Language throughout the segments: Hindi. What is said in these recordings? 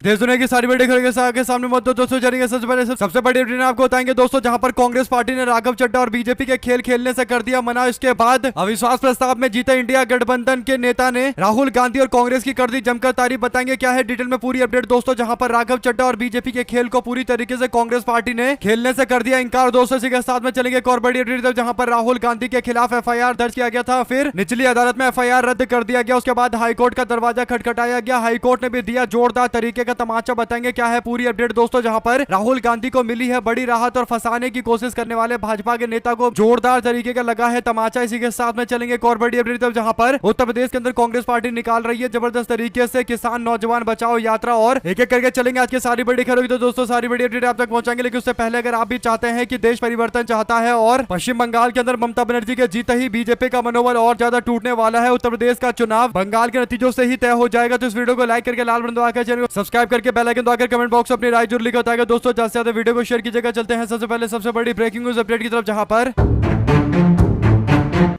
देश दुनिया की सारी बड़ी खबरें के सामने मत दो दोस्तों। जानेंगे सबसे बड़ी अपडेट आपको बताएंगे दोस्तों, जहां पर कांग्रेस पार्टी ने राघव चड्ढा और बीजेपी के खेल खेलने से कर दिया मना। इसके बाद अविश्वास प्रस्ताव में जीते इंडिया गठबंधन के नेता ने राहुल गांधी और कांग्रेस की कर दी जमकर तारीफ। बताएंगे क्या है डिटेल में पूरी अपडेट दोस्तों, जहां पर राघव चड्ढा और बीजेपी के खेल को पूरी तरीके से कांग्रेस पार्टी ने खेलने से कर दिया इंकार दोस्तों। इसी के साथ में चलेंगे एक और बड़ी अपडेट, जहां पर राहुल गांधी के खिलाफ एफआईआर दर्ज किया गया था, फिर निचली अदालत में एफआईआर रद्द कर दिया गया। उसके बाद हाईकोर्ट का दरवाजा खटखटाया गया, हाईकोर्ट ने भी दिया जोरदार तरीके का तमाचा। बताएंगे क्या है पूरी अपडेट दोस्तों, जहां पर राहुल गांधी को मिली है बड़ी राहत और फंसाने की कोशिश करने वाले भाजपा के नेता को जोरदार तरीके का लगा है तमाचा। इसी के साथ में चलेंगे एक और बड़ी अपडेट, जहां पर उत्तर प्रदेश के अंदर कांग्रेस पार्टी निकाल रही है जबरदस्त तरीके से किसान नौजवान बचाओ यात्रा, और एक एक करके चलेंगे आज की सारी बड़ी खबरों की। तो दोस्तों सारी बड़ी अपडेट आप तक पहुंचाएंगे, लेकिन उससे पहले अगर आप भी चाहते हैं कि देश परिवर्तन चाहता है और पश्चिम बंगाल के अंदर ममता बनर्जी के जीते ही बीजेपी का मनोबल और ज्यादा टूटने वाला है, उत्तर प्रदेश का चुनाव बंगाल के नतीजों से ही तय हो जाएगा, तो इस वीडियो को लाइक करके लाल बटन दबाकर चैनल को सब्सक्राइब करके बेल आइकन दबाकर कमेंट बॉक्स में अपनी राय जरूर लिखा होता है दोस्तों। ज्यादा से ज्यादा वीडियो को शेयर कीजिएगा। चलते हैं सबसे पहले सबसे बड़ी ब्रेकिंग न्यूज अपडेट की तरफ, जहां पर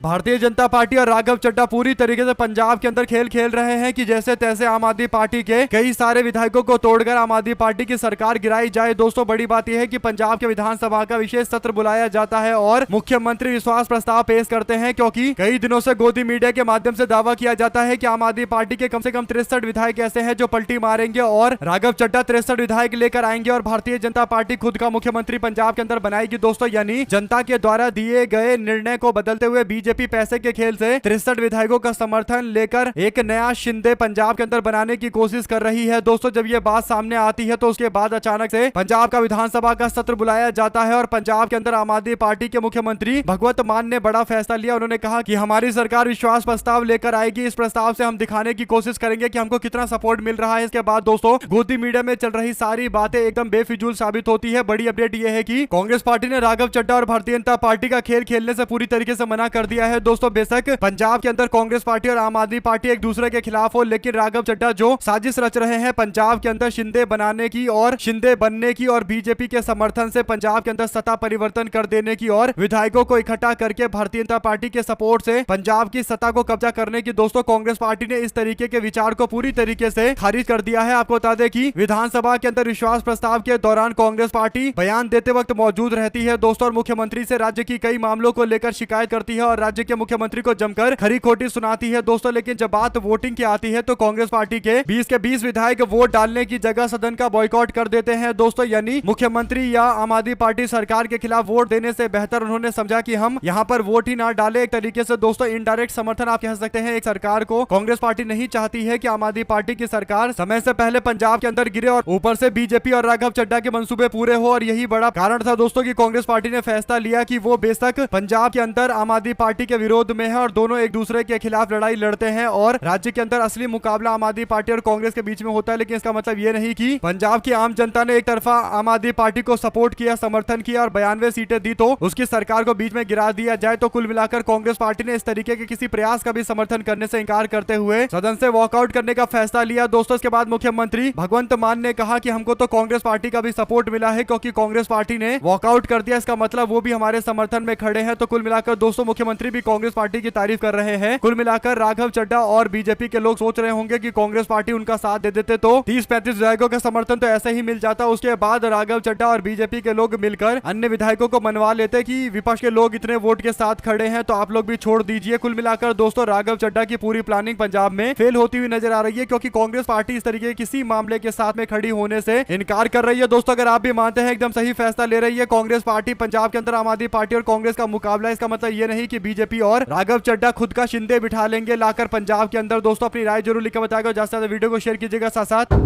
भारतीय जनता पार्टी और राघव चड्ढा पूरी तरीके से पंजाब के अंदर खेल खेल रहे हैं कि जैसे तैसे आम आदमी पार्टी के कई सारे विधायकों को तोड़कर आम आदमी पार्टी की सरकार गिराई जाए। दोस्तों बड़ी बात यह है कि पंजाब के विधानसभा का विशेष सत्र बुलाया जाता है और मुख्यमंत्री विश्वास प्रस्ताव पेश करते हैं, क्योंकि कई दिनों से गोदी मीडिया के माध्यम से दावा किया जाता है कि आम आदमी पार्टी के कम से कम 63 विधायक ऐसे हैं जो पलटी मारेंगे और राघव चड्ढा 63 विधायक लेकर आएंगे और भारतीय जनता पार्टी खुद का मुख्यमंत्री पंजाब के अंदर बनाएगी दोस्तों। यानी जनता के द्वारा दिए गए निर्णय को बदलते हुए बीजेपी पैसे के खेल से 63 विधायकों का समर्थन लेकर एक नया शिंदे पंजाब के अंदर बनाने की कोशिश कर रही है दोस्तों। जब ये बात सामने आती है तो उसके बाद अचानक से पंजाब का विधानसभा का सत्र बुलाया जाता है और पंजाब के अंदर आम आदमी पार्टी के मुख्यमंत्री भगवंत मान ने बड़ा फैसला लिया। उन्होंने कहा कि हमारी सरकार विश्वास प्रस्ताव लेकर आएगी, इस प्रस्ताव से हम दिखाने की कोशिश करेंगे कि हमको कितना सपोर्ट मिल रहा है। इसके बाद दोस्तों गोदी मीडिया में चल रही सारी बातें एकदम बेफिजूल साबित होती है। बड़ी अपडेट यह है कि कांग्रेस पार्टी ने राघव चड्ढा और भारतीय जनता पार्टी का खेल खेलने से पूरी तरीके से मना कर दिया है दोस्तों। बेशक पंजाब के अंदर कांग्रेस पार्टी और आम आदमी पार्टी एक दूसरे के खिलाफ हो, लेकिन राघव चड्ढा जो साजिश रच रहे हैं पंजाब के अंदर शिंदे बनाने की और शिंदे बनने की और बीजेपी के समर्थन से पंजाब के अंदर सत्ता परिवर्तन कर देने की और विधायकों को इकट्ठा करके भारतीय जनता पार्टी के सपोर्ट से पंजाब की सत्ता को कब्जा करने की दोस्तों कांग्रेस पार्टी ने इस तरीके के विचार को पूरी तरीके से खारिज कर दिया है। आपको बता दें कि विधानसभा के अंदर विश्वास प्रस्ताव के दौरान कांग्रेस पार्टी बयान देते वक्त मौजूद रहती है दोस्तों और मुख्यमंत्री से राज्य की कई मामलों को लेकर शिकायत करती है और राज्य के मुख्यमंत्री को जमकर खरी खोटी सुनाती है दोस्तों। लेकिन जब बात वोटिंग की आती है तो कांग्रेस पार्टी के 20 के 20 विधायक वोट डालने की जगह सदन का बॉयकॉट कर देते हैं दोस्तों। यानी मुख्यमंत्री या आम आदमी पार्टी सरकार के खिलाफ वोट देने से बेहतर उन्होंने समझा कि हम यहां पर वोट ही ना डाले। एक तरीके से दोस्तों इनडायरेक्ट समर्थन आप कह सकते हैं एक सरकार को। कांग्रेस पार्टी नहीं चाहती है कि आम आदमी पार्टी की सरकार समय से पहले पंजाब के अंदर गिरे और ऊपर से बीजेपी और राघव चड्ढा के मंसूबे पूरे हो, और यही बड़ा कारण था दोस्तों कि कांग्रेस पार्टी ने फैसला लिया कि वो बेशक पंजाब के अंदर आम आदमी पार्टी के विरोध में है और दोनों एक दूसरे के खिलाफ लड़ाई लड़ते हैं और राज्य के अंदर असली मुकाबला आम आदमी पार्टी और कांग्रेस के बीच में होता है। लेकिन इसका मतलब ये नहीं कि पंजाब की आम जनता ने एक तरफा आम आदमी पार्टी को सपोर्ट किया, समर्थन किया और 92 सीटें दी तो उसकी सरकार को बीच में गिरा दिया जाए। तो कुल मिलाकर कांग्रेस पार्टी ने इस तरीके के किसी प्रयास का भी समर्थन करने से इंकार करते हुए सदन से वॉकआउट करने का फैसला लिया दोस्तों। इसके बाद मुख्यमंत्री भगवंत मान ने कहा कि हमको तो कांग्रेस पार्टी का भी सपोर्ट मिला है, क्योंकि कांग्रेस पार्टी ने वॉकआउट कर दिया, इसका मतलब वो भी हमारे समर्थन में खड़े हैं। तो कुल मिलाकर दोस्तों मुख्यमंत्री भी कांग्रेस पार्टी की तारीफ कर रहे हैं। कुल मिलाकर राघव चड्ढा और बीजेपी के लोग सोच रहे होंगे कि कांग्रेस पार्टी उनका साथ दे देते तो 30-35 विधायकों का समर्थन तो ऐसे ही मिल जाता। उसके बाद राघव चड्ढा और बीजेपी के लोग मिलकर अन्य विधायकों को मनवा लेते कि विपक्ष के लोग इतने वोट के साथ खड़े हैं तो आप लोग भी छोड़ दीजिए। कुल मिलाकर दोस्तों राघव चड्ढा की पूरी प्लानिंग पंजाब में फेल होती हुई नजर आ रही है, क्योंकि कांग्रेस पार्टी इस तरीके किसी मामले के साथ में खड़ी होने से इनकार कर रही है दोस्तों। अगर आप भी मानते हैं एकदम सही फैसला ले रही है कांग्रेस पार्टी पंजाब के अंदर आम आदमी पार्टी और कांग्रेस का मुकाबला, इसका मतलब ये नहीं कि बीजेपी और राघव चड्ढा खुद का शिंदे बिठा लेंगे लाकर पंजाब के अंदर। दोस्तों अपनी राय जरूर लिखकर बताएगा, ज्यादा से ज्यादा वीडियो को शेयर कीजिएगा। साथ साथ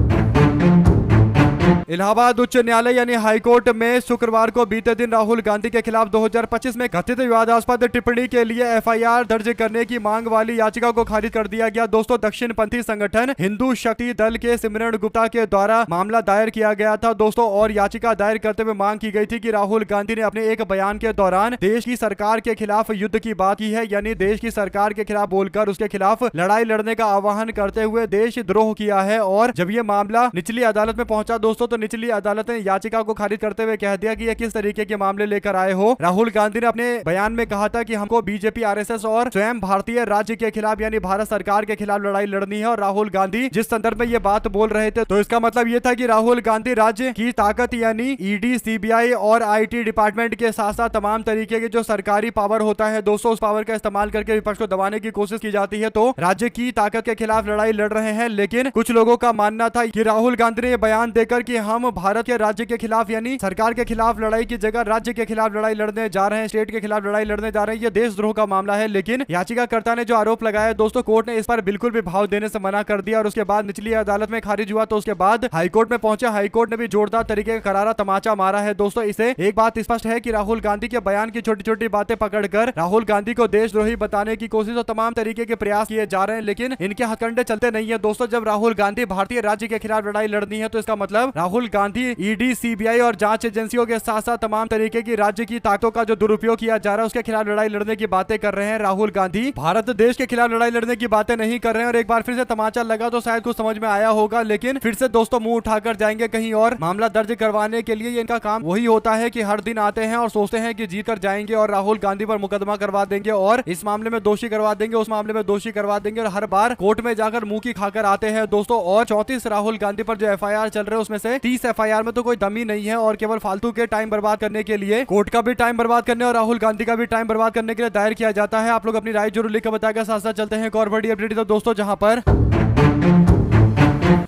इलाहाबाद उच्च न्यायालय यानी हाईकोर्ट में शुक्रवार को बीते दिन राहुल गांधी के खिलाफ 2025 में कथित विवादास्पद टिप्पणी के लिए एफआईआर दर्ज करने की मांग वाली याचिका को खारिज कर दिया गया दोस्तों। दक्षिणपंथी संगठन हिंदू शक्ति दल के सिमरन गुप्ता के द्वारा मामला दायर किया गया था दोस्तों और याचिका दायर करते हुए मांग की गई थी कि राहुल गांधी ने अपने एक बयान के दौरान देश की सरकार के खिलाफ युद्ध की बात की है, यानी देश की सरकार के खिलाफ बोलकर उसके खिलाफ लड़ाई लड़ने का आह्वान करते हुए देशद्रोह किया है। और जब ये मामला निचली अदालत में पहुंचा दोस्तों दोस्तों तो निचली अदालत ने याचिका को खारिज करते हुए कह दिया कि ये किस तरीके के मामले लेकर आए हो। राहुल गांधी ने अपने बयान में कहा था कि हमको बीजेपी, आरएसएस और स्वयं भारतीय राज्य के खिलाफ यानी भारत सरकार के खिलाफ लड़ाई लड़नी है। और राहुल गांधी जिस संदर्भ में ये बात बोल रहे थे तो इसका मतलब ये था कि राहुल गांधी राज्य की ताकत यानी ईडी, सीबीआई और आईटी डिपार्टमेंट के साथ साथ तमाम तरीके के जो सरकारी पावर होता है दोस्तों, उस पावर का इस्तेमाल करके विपक्ष को दबाने की कोशिश की जाती है। तो राज्य की ताकत के खिलाफ लड़ाई लड़ रहे हैं। लेकिन कुछ लोगों का मानना था कि राहुल गांधी ने बयान देकर कि हम भारत के राज्य के खिलाफ यानी सरकार के खिलाफ लड़ाई की जगह राज्य के खिलाफ लड़ाई लड़ने जा रहे हैं, स्टेट के खिलाफ लड़ाई लड़ने जा रहे हैं, ये देशद्रोह का मामला है। लेकिन याचिकाकर्ता ने जो आरोप लगाया दोस्तों, कोर्ट ने इस पर बिल्कुल भी भाव देने से मना कर दिया और उसके बाद निचली अदालत में खारिज हुआ। तो उसके बाद हाईकोर्ट में पहुंचा। हाईकोर्ट ने भी जोरदार तरीके का करारा तमाचा मारा है दोस्तों। इसे एक बात स्पष्ट है कि राहुल गांधी के बयान की छोटी छोटी बातें पकड़कर राहुल गांधी को देशद्रोही बताने की कोशिश और तमाम तरीके के प्रयास किए जा रहे हैं, लेकिन इनके हथकंडे चलते नहीं है दोस्तों। जब राहुल गांधी भारतीय राज्य के खिलाफ लड़ाई लड़नी है तो इसका मतलब राहुल गांधी ईडी, सीबीआई और जांच एजेंसियों के साथ साथ तमाम तरीके की राज्य की ताकतों का जो दुरुपयोग किया जा रहा है उसके खिलाफ लड़ाई लड़ने की बातें कर रहे हैं। राहुल गांधी भारत देश के खिलाफ लड़ाई लड़ने की बातें नहीं कर रहे हैं। और एक बार फिर से तमाचा लगा तो शायद कुछ समझ में आया होगा, लेकिन फिर से दोस्तों मुंह उठाकर जाएंगे कहीं और। मामला दर्ज करवाने के लिए इनका काम वही होता है कि हर दिन आते हैं और सोचते हैं कि जीत कर जाएंगे और राहुल गांधी पर मुकदमा करवा देंगे और इस मामले में दोषी करवा देंगे, उस मामले में दोषी करवा देंगे और हर बार कोर्ट में जाकर मुंह की खाकर आते हैं दोस्तों। और 34 राहुल गांधी पर जो एफआईआर चल रहे हैं उसमें से 30 एफआईआर में तो कोई दम ही नहीं है और केवल फालतू के टाइम बर्बाद करने के लिए, कोर्ट का भी टाइम बर्बाद करने और राहुल गांधी का भी टाइम बर्बाद करने के लिए दायर किया जाता है। आप लोग अपनी राय जरूर लिखकर बताएगा। साथ साथ चलते हैं एक और बड़ी अपडेट तो दोस्तों, जहां पर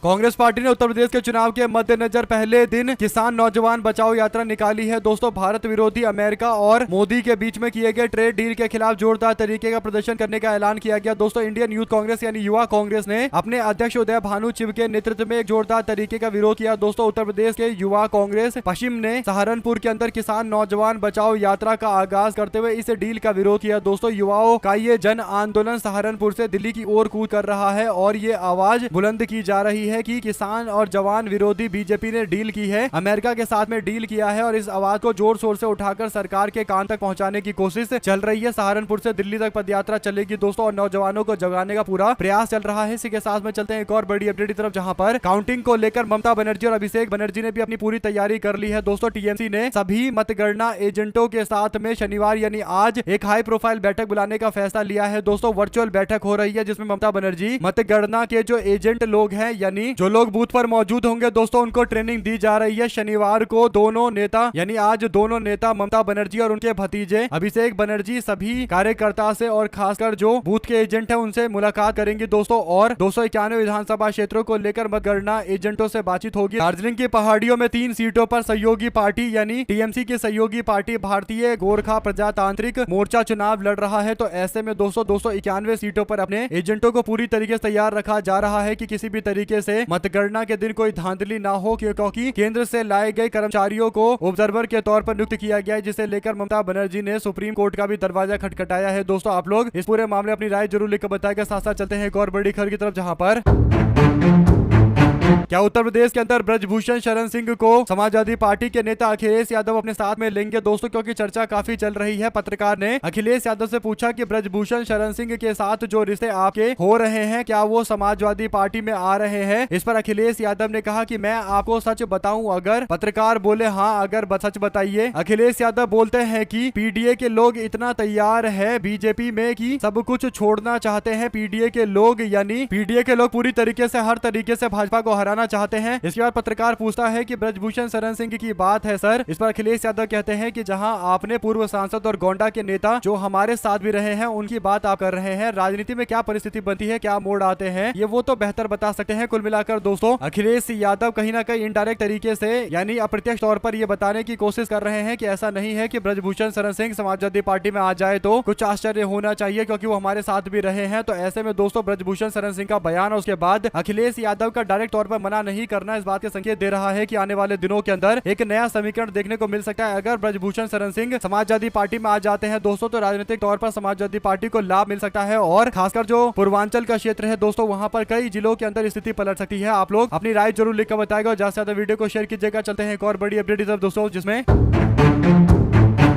कांग्रेस पार्टी ने उत्तर प्रदेश के चुनाव के मद्देनजर पहले दिन किसान नौजवान बचाओ यात्रा निकाली है दोस्तों। भारत विरोधी अमेरिका और मोदी के बीच में किए गए ट्रेड डील के खिलाफ जोरदार तरीके का प्रदर्शन करने का ऐलान किया गया दोस्तों। इंडियन यूथ कांग्रेस यानी युवा कांग्रेस ने अपने अध्यक्ष उदय भानु चिब के नेतृत्व में एक जोरदार तरीके का विरोध किया दोस्तों। उत्तर प्रदेश के युवा कांग्रेस पश्चिम ने सहारनपुर के अंदर किसान नौजवान बचाओ यात्रा का आगाज करते हुए इस डील का विरोध किया दोस्तों। युवाओं का ये जन आंदोलन सहारनपुर से दिल्ली की ओर कूच कर रहा है और ये आवाज बुलंद की जा रही है कि किसान और जवान विरोधी बीजेपी ने डील की है, अमेरिका के साथ में डील किया है और इस आवाज को जोर शोर से उठाकर सरकार के कान तक पहुंचाने की कोशिश चल रही है। सहारनपुर से दिल्ली तक पदयात्रा चलेगी दोस्तों और नौजवानों को जगाने का पूरा प्रयास चल रहा है। इसी के साथ में चलते हैं एक और बड़ी अपडेट की तरफ, जहां पर काउंटिंग को लेकर ममता बनर्जी और अभिषेक बनर्जी ने भी अपनी पूरी तैयारी कर ली है दोस्तों। टीएमसी ने सभी मतगणना एजेंटों के साथ में शनिवार यानी आज एक हाई प्रोफाइल बैठक बुलाने का फैसला लिया है दोस्तों। वर्चुअल बैठक हो रही है जिसमें ममता बनर्जी मतगणना के जो एजेंट लोग हैं यानी जो लोग बूथ पर मौजूद होंगे दोस्तों उनको ट्रेनिंग दी जा रही है। शनिवार को दोनों नेता यानी आज दोनों नेता ममता बनर्जी और उनके भतीजे अभिषेक बनर्जी सभी कार्यकर्ता से और खासकर जो बूथ के एजेंट है उनसे मुलाकात करेंगे दोस्तों और 291 विधानसभा क्षेत्रों को लेकर मतगणना एजेंटों से बातचीत होगी। दार्जिलिंग की पहाड़ियों में 3 सीटों पर सहयोगी पार्टी यानी टीएमसी की सहयोगी पार्टी भारतीय गोरखा प्रजातांत्रिक मोर्चा चुनाव लड़ रहा है। तो ऐसे में 291 सीटों पर अपने एजेंटों को पूरी तरीके से तैयार रखा जा रहा है कि किसी भी तरीके से मतगणना के दिन कोई धांधली ना हो, क्योंकि केंद्र से लाए गए कर्मचारियों को ऑब्जर्वर के तौर पर नियुक्त किया गया है, जिसे लेकर ममता बनर्जी ने सुप्रीम कोर्ट का भी दरवाजा खटखटाया है दोस्तों। आप लोग इस पूरे मामले अपनी राय जरूर लिखकर बताएगा। साथ साथ चलते हैं एक और बड़ी खबर की तरफ, जहां पर क्या उत्तर प्रदेश के अंदर ब्रजभूषण शरण सिंह को समाजवादी पार्टी के नेता अखिलेश यादव अपने साथ में लेंगे दोस्तों, क्योंकि चर्चा काफी चल रही है। पत्रकार ने अखिलेश यादव से पूछा कि ब्रजभूषण शरण सिंह के साथ जो रिश्ते आपके हो रहे हैं क्या वो समाजवादी पार्टी में आ रहे हैं। इस पर अखिलेश यादव ने कहा कि मैं आपको सच बताऊं अगर। पत्रकार बोले हाँ अगर सच बताइए। अखिलेश यादव बोलते हैं कि पीडीए के लोग इतना तैयार है बीजेपी में कि सब कुछ छोड़ना चाहते हैं। पीडीए के लोग यानी पीडीए के लोग पूरी तरीके से हर तरीके से भाजपा को हराना चाहते हैं। इसके बाद पत्रकार पूछता है कि ब्रजभूषण शरण सिंह की बात है सर। इस पर अखिलेश यादव कहते हैं कि जहां आपने पूर्व सांसद और गोंडा के नेता जो हमारे साथ भी रहे हैं उनकी बात आप कर रहे हैं, राजनीति में क्या परिस्थिति बनती है, क्या मोड़ आते हैं, ये वो तो बेहतर बता सकते हैं। कुल मिलाकर दोस्तों अखिलेश यादव कहीं ना कहीं इनडायरेक्ट तरीके से यानी अप्रत्यक्ष तौर पर ये बताने की कोशिश कर रहे हैं कि ऐसा नहीं है कि ब्रजभूषण शरण सिंह समाजवादी पार्टी में आ जाए तो कुछ आश्चर्य होना चाहिए, क्योंकि वो हमारे साथ भी रहे हैं। तो ऐसे में दोस्तों ब्रजभूषण शरण सिंह का बयान और उसके बाद अखिलेश यादव का डायरेक्ट तौर पर मना नहीं करना इस बात के संकेत दे रहा है कि आने वाले दिनों के अंदर एक नया समीकरण देखने को मिल सकता है। अगर ब्रजभूषण शरण सिंह समाजवादी पार्टी में आ जाते हैं दोस्तों तो राजनीतिक तौर पर समाजवादी पार्टी को लाभ मिल सकता है और खासकर जो पूर्वांचल का क्षेत्र है दोस्तों वहां पर कई जिलों के अंदर स्थिति पलट सकती है। आप लोग अपनी राय जरूर लिखकर बताएगा और ज्यादा से ज्यादा वीडियो को शेयर कीजिएगा। चलते हैं एक और बड़ी अपडेट दोस्तों, जिसमें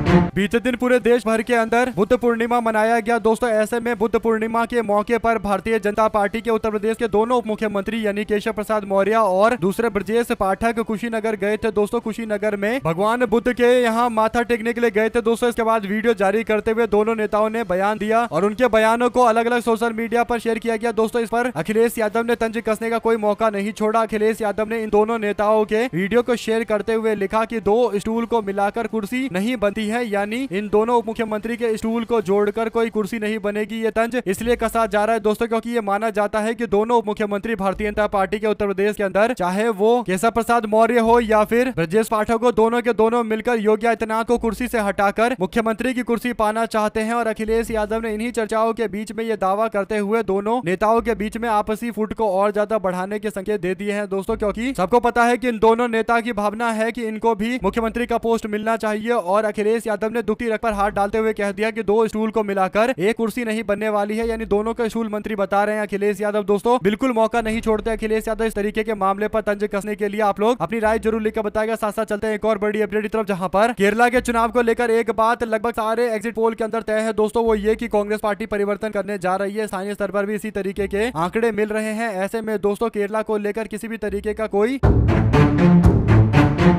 बीते दिन पूरे देश भर के अंदर बुद्ध पूर्णिमा मनाया गया दोस्तों। ऐसे में बुद्ध पूर्णिमा के मौके पर भारतीय जनता पार्टी के उत्तर प्रदेश के दोनों उप मुख्यमंत्री यानी केशव प्रसाद मौर्य और दूसरे ब्रजेश पाठक कुशीनगर गए थे दोस्तों। कुशीनगर में भगवान बुद्ध के यहाँ माथा टेकने के लिए गए थे दोस्तों। इसके बाद वीडियो जारी करते हुए दोनों नेताओं ने बयान दिया और उनके बयानों को अलग अलग सोशल मीडिया पर शेयर किया गया दोस्तों। इस पर अखिलेश यादव ने तंज कसने का कोई मौका नहीं छोड़ा। अखिलेश यादव ने इन दोनों नेताओं के वीडियो को शेयर करते हुए लिखा कि दो स्टूल को मिलाकर कुर्सी नहीं बनती है, यानी इन दोनों उप मुख्यमंत्री के स्टूल को जोड़कर कोई कुर्सी नहीं बनेगी। ये तंज इसलिए कसा जा रहा है दोस्तों क्योंकि ये माना जाता है कि दोनों उप मुख्यमंत्री भारतीय जनता पार्टी के उत्तर प्रदेश के अंदर, चाहे वो केशव प्रसाद मौर्य हो या फिर ब्रजेश पाठक हो, दोनों के दोनों मिलकर योगी आदित्यनाथ को कुर्सी से हटाकर मुख्यमंत्री की कुर्सी पाना चाहते हैं। और अखिलेश यादव ने इन्हीं चर्चाओं के बीच में ये दावा करते हुए दोनों नेताओं के बीच में आपसी फुट को और ज्यादा बढ़ाने के संकेत दे दिए हैं दोस्तों। क्योंकि सबको पता है कि इन दोनों नेता की भावना है कि इनको भी मुख्यमंत्री का पोस्ट मिलना चाहिए। और अखिलेश यादव ने दुखती रख पर हाथ डालते हुए कह दिया कि दो स्टूल को मिलाकर एक कुर्सी नहीं बनने वाली है, यानी दोनों के स्टूल मंत्री बता रहे हैं अखिलेश यादव दोस्तों। बिल्कुल मौका नहीं छोड़ते अखिलेश यादव इस तरीके के मामले पर तंज कसने के लिए। आप लोग अपनी राय जरूर लिखकर बताएगा। साथ साथ चलते हैं एक और बड़ी अपडेट की तरफ, जहां पर केरला के चुनाव को लेकर एक बात लगभग सारे एग्जिट पोल के अंदर तय है दोस्तों, वो ये कि कांग्रेस पार्टी परिवर्तन करने जा रही है। स्थानीय स्तर पर भी इसी तरीके के आंकड़े मिल रहे हैं। ऐसे में दोस्तों केरला को लेकर किसी भी तरीके का कोई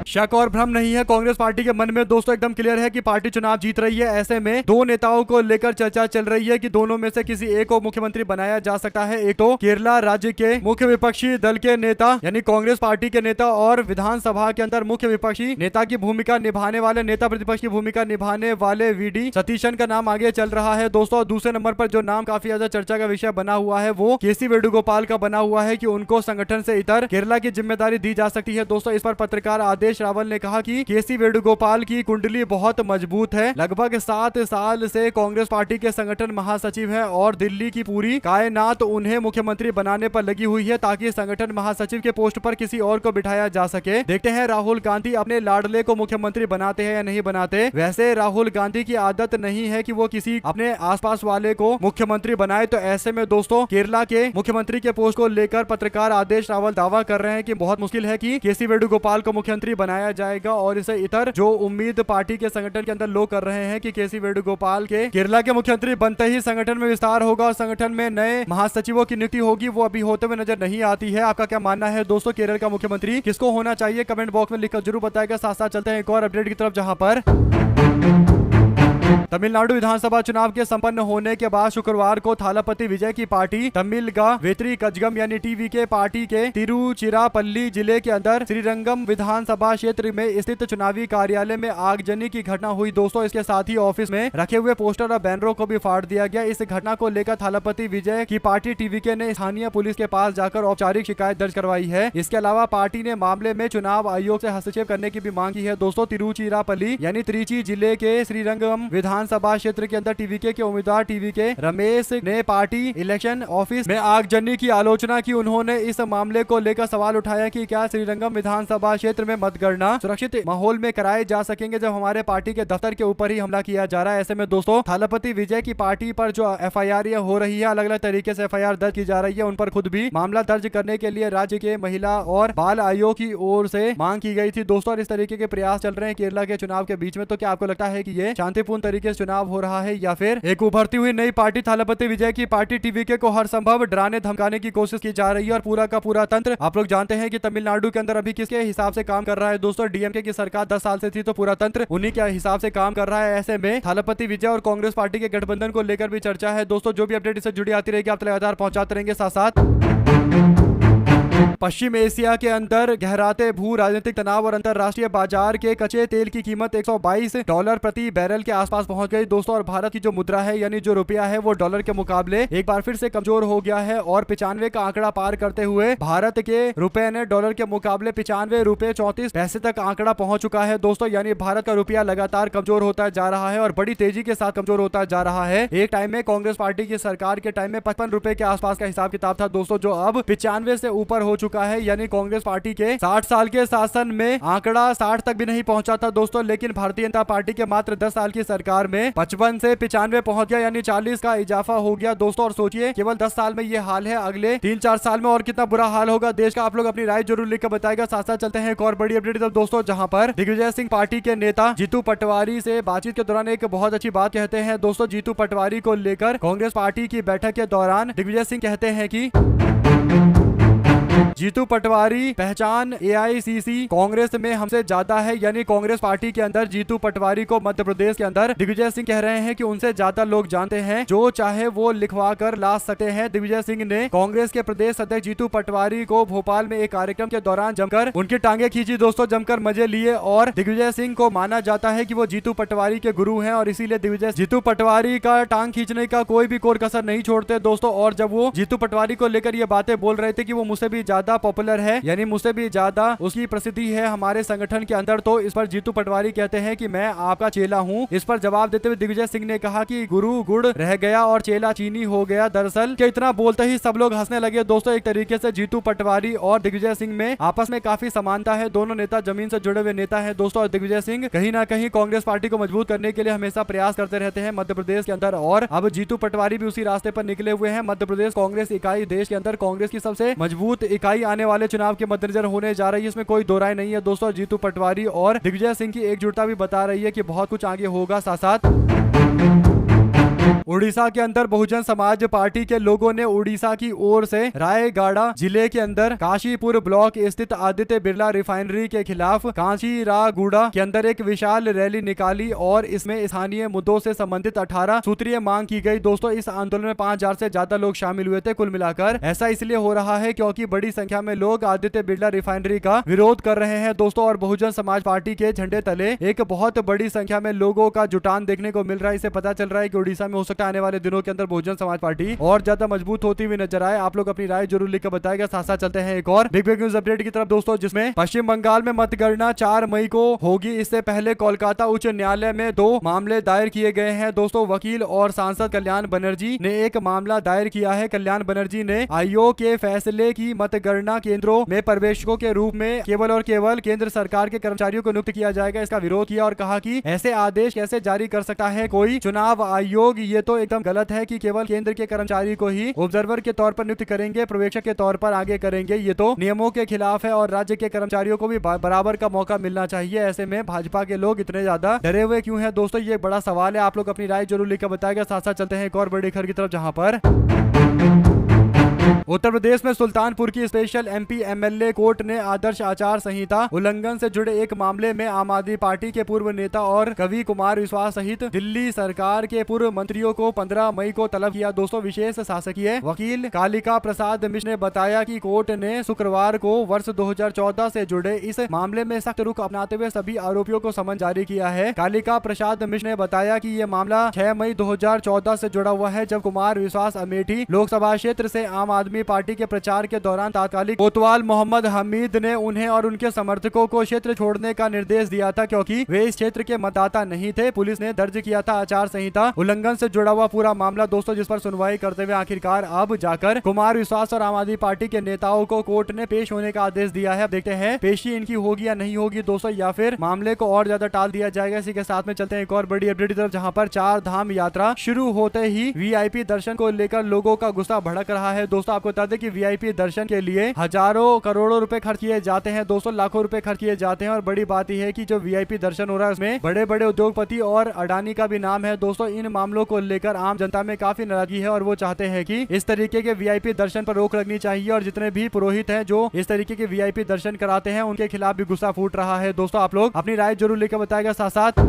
शक और भ्रम नहीं है कांग्रेस पार्टी के मन में दोस्तों। एकदम क्लियर है कि पार्टी चुनाव जीत रही है। ऐसे में दो नेताओं को लेकर चर्चा चल रही है कि दोनों में से किसी एक को मुख्यमंत्री बनाया जा सकता है। एक तो केरला राज्य के मुख्य विपक्षी दल के नेता यानी कांग्रेस पार्टी के नेता और विधानसभा के अंदर मुख्य विपक्षी नेता की भूमिका निभाने वाले, नेता प्रतिपक्ष की भूमिका निभाने वाले वीडी सतीशन का नाम आगे चल रहा है दोस्तों। दूसरे नंबर पर जो नाम काफी ज्यादा चर्चा का विषय बना हुआ है वो केसी वेणुगोपाल का बना हुआ है कि उनको संगठन से इतर केरला की जिम्मेदारी दी जा सकती है दोस्तों। इस पर पत्रकार आदेश रावल ने कहा कि केसी वेणुगोपाल की कुंडली बहुत मजबूत है। लगभग 7 साल से कांग्रेस पार्टी के संगठन महासचिव हैं और दिल्ली की पूरी कायनात उन्हें मुख्यमंत्री बनाने पर लगी हुई है ताकि संगठन महासचिव के पोस्ट पर किसी और को बिठाया जा सके। देखते हैं राहुल गांधी अपने लाडले को मुख्यमंत्री बनाते हैं या नहीं बनाते। वैसे राहुल गांधी की आदत नहीं है कि वो किसी अपने आसपास वाले को मुख्यमंत्री बनाए। तो ऐसे में दोस्तों केरला के मुख्यमंत्री के पोस्ट को लेकर पत्रकार आदेश रावल दावा कर रहे हैं कि बहुत मुश्किल है कि केसी वेणुगोपाल को मुख्यमंत्री बनाया जाएगा। और इसे इतर जो उम्मीद पार्टी के संगठन के अंदर लोग कर रहे हैं कि केसी वेणुगोपाल के केरला के मुख्यमंत्री बनते ही संगठन में विस्तार होगा और संगठन में नए महासचिवों की नियुक्ति होगी, वो अभी होते हुए नजर नहीं आती है। आपका क्या मानना है दोस्तों, केरल का मुख्यमंत्री किसको होना चाहिए? कमेंट बॉक्स में लिखकर जरूर बताएगा। साथ साथ चलते हैं एक और अपडेट की तरफ, जहां पर तमिलनाडु विधानसभा चुनाव के संपन्न होने के बाद शुक्रवार को थालापति विजय की पार्टी तमिलगा वेत्री कजगम यानी टीवीके पार्टी के तिरुचिरापल्ली जिले के अंदर श्रीरंगम विधानसभा क्षेत्र में स्थित चुनावी कार्यालय में आगजनी की घटना हुई दोस्तों। इसके साथ ही ऑफिस में रखे हुए पोस्टर और बैनरों को भी फाड़ दिया गया। इस घटना को लेकर थालापति विजय की पार्टी टीवीके ने स्थानीय पुलिस के पास जाकर औपचारिक शिकायत दर्ज करवाई है। इसके अलावा पार्टी ने मामले में चुनाव आयोग से हस्तक्षेप करने की भी मांग की है दोस्तों। तिरुचिरापल्ली यानी त्रिची जिले के श्रीरंगम विधानसभा क्षेत्र के अंदर टीवीके के उम्मीदवार टीवीके रमेश ने पार्टी इलेक्शन ऑफिस में आगजनी की आलोचना की। उन्होंने इस मामले को लेकर सवाल उठाया कि क्या श्रीरंगम विधानसभा क्षेत्र में मतगणना सुरक्षित माहौल में कराए जा सकेंगे जब हमारे पार्टी के दफ्तर के ऊपर ही हमला किया जा रहा है। ऐसे में दोस्तों थालापति विजय की पार्टी पर जो एफआईआर हो रही है, अलग अलग तरीके से एफआईआर दर्ज की जा रही है, उन पर खुद भी मामला दर्ज करने के लिए राज्य के महिला और बाल आयोग की ओर से मांग की गई थी दोस्तों। और इस तरीके के प्रयास चल रहे हैं केरला के चुनाव के बीच में। तो क्या आपको लगता है कि ये शांतिपूर्ण तरीके से चुनाव हो रहा है या फिर एक उभरती हुई नई पार्टी थालापति विजय की पार्टी टीवीके को हर संभव डराने धमकाने की कोशिश की जा रही है? और पूरा का पूरा तंत्र आप लोग जानते हैं कि तमिलनाडु के अंदर अभी किसके हिसाब से काम कर रहा है दोस्तों। डीएमके की सरकार 10 साल से थी तो पूरा तंत्र उन्हीं के हिसाब से काम कर रहा है। ऐसे में थालापति विजय और कांग्रेस पार्टी के गठबंधन को लेकर भी चर्चा है दोस्तों। जो भी अपडेट इससे जुड़ी आती रहेगी आप लगातार पहुंचाते रहेंगे। साथ साथ पश्चिम एशिया के अंदर गहराते भू राजनीतिक तनाव और अंतरराष्ट्रीय बाजार के कच्चे तेल की कीमत $122 प्रति बैरल के आसपास पहुंच गई दोस्तों। और भारत की जो मुद्रा है यानी जो रुपया है वो डॉलर के मुकाबले एक बार फिर से कमजोर हो गया है और 95 का आंकड़ा पार करते हुए भारत के रुपए ने डॉलर के मुकाबले $95.34 तक आंकड़ा पहुंच चुका है दोस्तों। यानी भारत का रुपया लगातार कमजोर होता जा रहा है और बड़ी तेजी के साथ कमजोर होता जा रहा है। एक टाइम में कांग्रेस पार्टी की सरकार के टाइम में 55 रुपए के आसपास का हिसाब किताब था दोस्तों, जो अब 95 से ऊपर हो चुका है, यानी कांग्रेस पार्टी के 60 साल के शासन में आंकड़ा 60 तक भी नहीं पहुंचा था दोस्तों, लेकिन भारतीय जनता पार्टी के मात्र 10 साल की सरकार में 55 से 95 पहुंच गया, यानी 40 का इजाफा हो गया दोस्तों। और सोचिए केवल 10 साल में ये हाल है, अगले 3-4 साल में और कितना बुरा हाल होगा देश का। आप लोग अपनी राय जरूर लिख कर बताएगा। साथ साथ चलते हैं एक और बड़ी अपडेट दोस्तों, जहां पर दिग्विजय सिंह पार्टी के नेता जीतू पटवारी से बातचीत के दौरान एक बहुत अच्छी बात कहते हैं दोस्तों। जीतू पटवारी को लेकर कांग्रेस पार्टी की बैठक के दौरान दिग्विजय सिंह कहते हैं कि जीतू पटवारी पहचान एआईसीसी कांग्रेस में हमसे ज्यादा है, यानी कांग्रेस पार्टी के अंदर जीतू पटवारी को मध्य प्रदेश के अंदर दिग्विजय सिंह कह रहे हैं कि उनसे ज्यादा लोग जानते हैं, जो चाहे वो लिखवा कर ला सकते हैं। दिग्विजय सिंह ने कांग्रेस के प्रदेश अध्यक्ष जीतू पटवारी को भोपाल में एक कार्यक्रम के दौरान जमकर उनकी टांगे खींची दोस्तों, जमकर मजे लिए। और दिग्विजय सिंह को माना जाता है कि वो जीतू पटवारी के गुरु हैं, और इसीलिए दिग्विजय जीतू पटवारी का टांग खींचने का कोई भी कोर कसर नहीं छोड़ते दोस्तों। और जब वो जीतू पटवारी को लेकर ये बातें बोल रहे थे कि वो मुझसे भी ज्यादा पॉपुलर है, यानी मुझसे भी ज्यादा उसकी प्रसिद्धि है हमारे संगठन के अंदर, तो इस पर जीतू पटवारी कहते हैं कि मैं आपका चेला हूं। इस पर जवाब देते हुए दिग्विजय सिंह ने कहा कि गुरु गुड़ रह गया और चेला चीनी हो गया। दरअसल कि इतना बोलते ही सब लोग हंसने लगे दोस्तों। एक तरीके से जीतू पटवारी और दिग्विजय सिंह में आपस में काफी समानता है, दोनों नेता जमीन से जुड़े हुए नेता है दोस्तों। और दिग्विजय सिंह कहीं ना कहीं कांग्रेस पार्टी को मजबूत करने के लिए हमेशा प्रयास करते रहते हैं मध्य प्रदेश के अंदर, और अब जीतू पटवारी भी उसी रास्ते पर निकले हुए हैं। मध्य प्रदेश कांग्रेस इकाई देश के अंदर कांग्रेस की सबसे मजबूत इकाई आने वाले चुनाव के मद्देनजर होने जा रही है, इसमें कोई दो राय नहीं है दोस्तों। जीतू पटवारी और दिग्विजय सिंह की एकजुटता भी बता रही है कि बहुत कुछ आगे होगा। साथ साथ उड़ीसा के अंदर बहुजन समाज पार्टी के लोगों ने उड़ीसा की ओर से रायगढ़ जिले के अंदर काशीपुर ब्लॉक स्थित आदित्य बिरला रिफाइनरी के खिलाफ कांचीरागुड़ा के अंदर एक विशाल रैली निकाली, और इसमें स्थानीय मुद्दों से संबंधित 18 सूत्रीय मांग की गई दोस्तों। इस आंदोलन में 5000 से ज्यादा लोग शामिल हुए थे कुल मिलाकर। ऐसा इसलिए हो रहा है क्योंकि बड़ी संख्या में लोग आदित्य बिरला रिफाइनरी का विरोध कर रहे हैं दोस्तों, और बहुजन समाज पार्टी के झंडे तले एक बहुत बड़ी संख्या में लोगों का जुटान देखने को मिल रहा है। इससे पता चल रहा है कि उड़ीसा में हो सकता है आने वाले दिनों के अंदर बहुजन समाज पार्टी और ज्यादा मजबूत होती हुई नजर आए। आप लोग अपनी राय जरूर लिखकर बताएगा। साथ साथ चलते हैं एक और बिग न्यूज अपडेट की तरफ दोस्तों, जिसमें पश्चिम बंगाल में मतगणना 4 मई को होगी। इससे पहले कोलकाता उच्च न्यायालय में 2 मामले दायर किए गए हैं दोस्तों। वकील और सांसद कल्याण बनर्जी ने एक मामला दायर किया है। कल्याण बनर्जी ने आयोग के फैसले की मतगणना केंद्रों में पर्यवेक्षकों के रूप में केवल और केवल केंद्र सरकार के कर्मचारियों को नियुक्त किया जाएगा, इसका विरोध किया और कहा कि ऐसे आदेश कैसे जारी कर सकता है कोई चुनाव आयोग। ये तो एकदम गलत है कि केवल केंद्र के कर्मचारी को ही ऑब्जर्वर के तौर पर नियुक्त करेंगे, पर्यवेक्षक के तौर पर आगे करेंगे। ये तो नियमों के खिलाफ है और राज्य के कर्मचारियों को भी बराबर का मौका मिलना चाहिए। ऐसे में भाजपा के लोग इतने ज्यादा डरे हुए क्यों हैं दोस्तों, ये बड़ा सवाल है। आप लोग अपनी राय जरूर लिखकर बताएगा। साथ साथ चलते हैं एक और बड़ी खबर की तरफ, जहां पर उत्तर प्रदेश में सुल्तानपुर की स्पेशल एमपी एमएलए कोर्ट ने आदर्श आचार संहिता उल्लंघन से जुड़े एक मामले में आम आदमी पार्टी के पूर्व नेता और कवि कुमार विश्वास सहित दिल्ली सरकार के पूर्व मंत्रियों को 15 मई को तलब किया दोस्तों। विशेष शासकीय वकील कालिका प्रसाद मिश्र ने बताया कि कोर्ट ने शुक्रवार को वर्ष 2014 से जुड़े इस मामले में सख्त रुख अपनाते हुए सभी आरोपियों को समन जारी किया है। कालिका प्रसाद मिश्र ने बताया कि ये मामला 6 मई 2014 से जुड़ा हुआ है, जब कुमार विश्वास अमेठी लोकसभा क्षेत्र से आम आदमी पार्टी के प्रचार के दौरान तात्कालिक कोतवाल मोहम्मद हमीद ने उन्हें और उनके समर्थकों को क्षेत्र छोड़ने का निर्देश दिया था, क्योंकि वे इस क्षेत्र के मतदाता नहीं थे। पुलिस ने दर्ज किया था आचार संहिता उल्लंघन से जुड़ा हुआ पूरा मामला दोस्तों, जिस पर सुनवाई करते हुए आखिरकार अब जाकर कुमार विश्वास और आम आदमी पार्टी के नेताओं को कोर्ट ने पेश होने का आदेश दिया है। अब देखते हैं पेशी इनकी होगी या नहीं होगी दोस्तों, या फिर मामले को और ज्यादा टाल दिया जाएगा। इसी के साथ में चलते हैं एक और बड़ी अपडेट की तरफ, जहां पर 4 धाम यात्रा शुरू होते ही वीआईपी दर्शन को लेकर लोगों का गुस्सा भड़क रहा है दोस्तों। आपको बता दें कि वीआईपी दर्शन के लिए हजारों करोड़ों रुपए खर्च किए जाते हैं दोस्तों, लाखों रुपए खर्च किए जाते हैं। और बड़ी बात यह है कि जो वीआईपी दर्शन हो रहा है उसमें बड़े बड़े उद्योगपति और अडानी का भी नाम है दोस्तों। इन मामलों को लेकर आम जनता में काफी नाराजगी है और वो चाहते हैं कि इस तरीके के वीआईपी दर्शन पर रोक लगनी चाहिए, और जितने भी पुरोहित हैं जो इस तरीके के वीआईपी दर्शन कराते हैं उनके खिलाफ भी गुस्सा फूट रहा है दोस्तों। आप लोग अपनी राय जरूर लेकर बताएगा। साथ साथ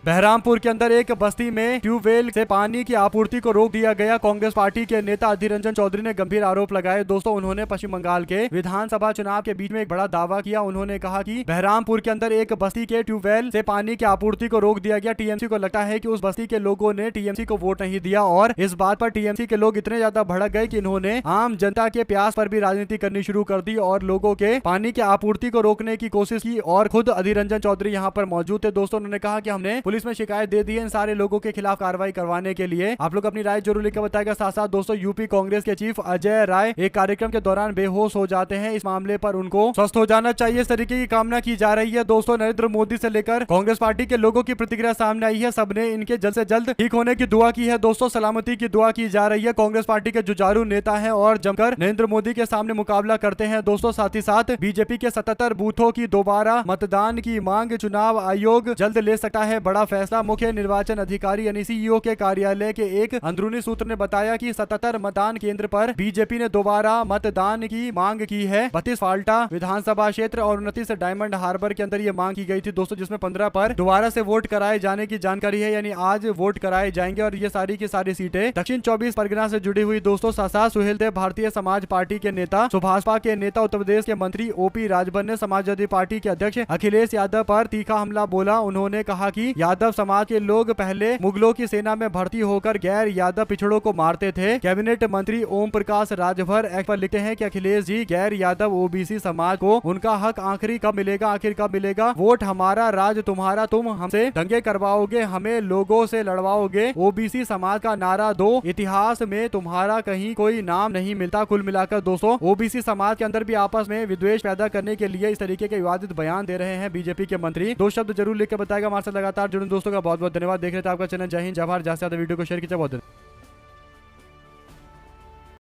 बहरामपुर के अंदर एक बस्ती में ट्यूबवेल से पानी की आपूर्ति को रोक दिया गया। कांग्रेस पार्टी के नेता अधीर रंजन चौधरी ने गंभीर आरोप लगाए दोस्तों। उन्होंने पश्चिम बंगाल के विधानसभा चुनाव के बीच में एक बड़ा दावा किया। उन्होंने कहा कि बहरामपुर के अंदर एक बस्ती के ट्यूबवेल से पानी की आपूर्ति को रोक दिया गया। टीएमसी को लगता है कि उस बस्ती के लोगों ने टीएमसी को वोट नहीं दिया, और इस बात पर टीएमसी के लोग इतने ज्यादा भड़क गए कि इन्होंने आम जनता के प्यास पर भी राजनीति करनी शुरू कर दी और लोगों के पानी की आपूर्ति को रोकने की कोशिश की। और खुद अधीर रंजन चौधरी यहाँ पर मौजूद थे दोस्तों। उन्होंने कहा कि हमने ने पुलिस में शिकायत दे दी है इन सारे लोगों के खिलाफ कार्रवाई करवाने के लिए। आप लोग अपनी राय जरूर लिखकर बताएगा। साथ साथ दोस्तों यूपी कांग्रेस के चीफ अजय राय एक कार्यक्रम के दौरान बेहोश हो जाते हैं। इस मामले पर उनको स्वस्थ हो जाना चाहिए, इस तरीके की कामना की जा रही है। दोस्तों नरेंद्र मोदी से लेकर कांग्रेस पार्टी के लोगों की प्रतिक्रिया सामने आई है। सबने इनके जल्द से जल्द ठीक होने की दुआ की है। दोस्तों सलामती की दुआ की जा रही है। कांग्रेस पार्टी के जुझारू नेता हैं और जमकर नरेंद्र मोदी के सामने मुकाबला करते हैं। दोस्तों साथ ही साथ बीजेपी के 77 बूथों की दोबारा मतदान की मांग, चुनाव आयोग जल्द ले सकता है बड़ा फैसला। मुख्य निर्वाचन अधिकारी यानी सीईओ के कार्यालय के एक अंदरूनी सूत्र ने बताया कि 77 मतदान केंद्र पर बीजेपी ने दोबारा मतदान की मांग की है। 32 फाल्टा विधानसभा क्षेत्र और 29 डायमंड हार्बर के अंदर ये मांग की गई थी दोस्तों, जिसमें 15 पर दोबारा से वोट कराए जाने की जानकारी है, यानी आज वोट कराए जाएंगे और ये सारी की सारी सीटें दक्षिण 24 परगना से जुड़ी हुई। दोस्तों सासा सुहेलदेव भारतीय समाज पार्टी के नेता, सुभाषपा के नेता, उत्तर प्रदेश के मंत्री ओपी राजभर ने समाजवादी पार्टी के अध्यक्ष अखिलेश यादव पर तीखा हमला बोला। उन्होंने कहा कि यादव समाज के लोग पहले मुगलों की सेना में भर्ती होकर गैर यादव पिछड़ों को मारते थे। कैबिनेट मंत्री ओम प्रकाश राजभर एक्ट पर लिखते हैं कि अखिलेश जी गैर यादव ओबीसी समाज को उनका हक आखिर कब मिलेगा? वोट हमारा, राज तुम्हारा, तुम हमसे दंगे करवाओगे, हमें लोगों से लड़वाओगे, ओबीसी समाज का नारा दो, इतिहास में तुम्हारा कहीं कोई नाम नहीं मिलता। कुल मिलाकर दोस्तों ओबीसी समाज के अंदर भी आपस में विद्वेष पैदा करने के लिए इस तरीके के विवादित बयान दे रहे हैं बीजेपी के मंत्री। दो शब्द जरूर लिख के बताएगा। हमारे साथ लगातार जुड़े दोस्तों का बहुत बहुत धन्यवाद। देख रहे थे आपका चैनल जय हिंद जय भारत। ज्यादा वीडियो को शेयर कीजिए। बहुत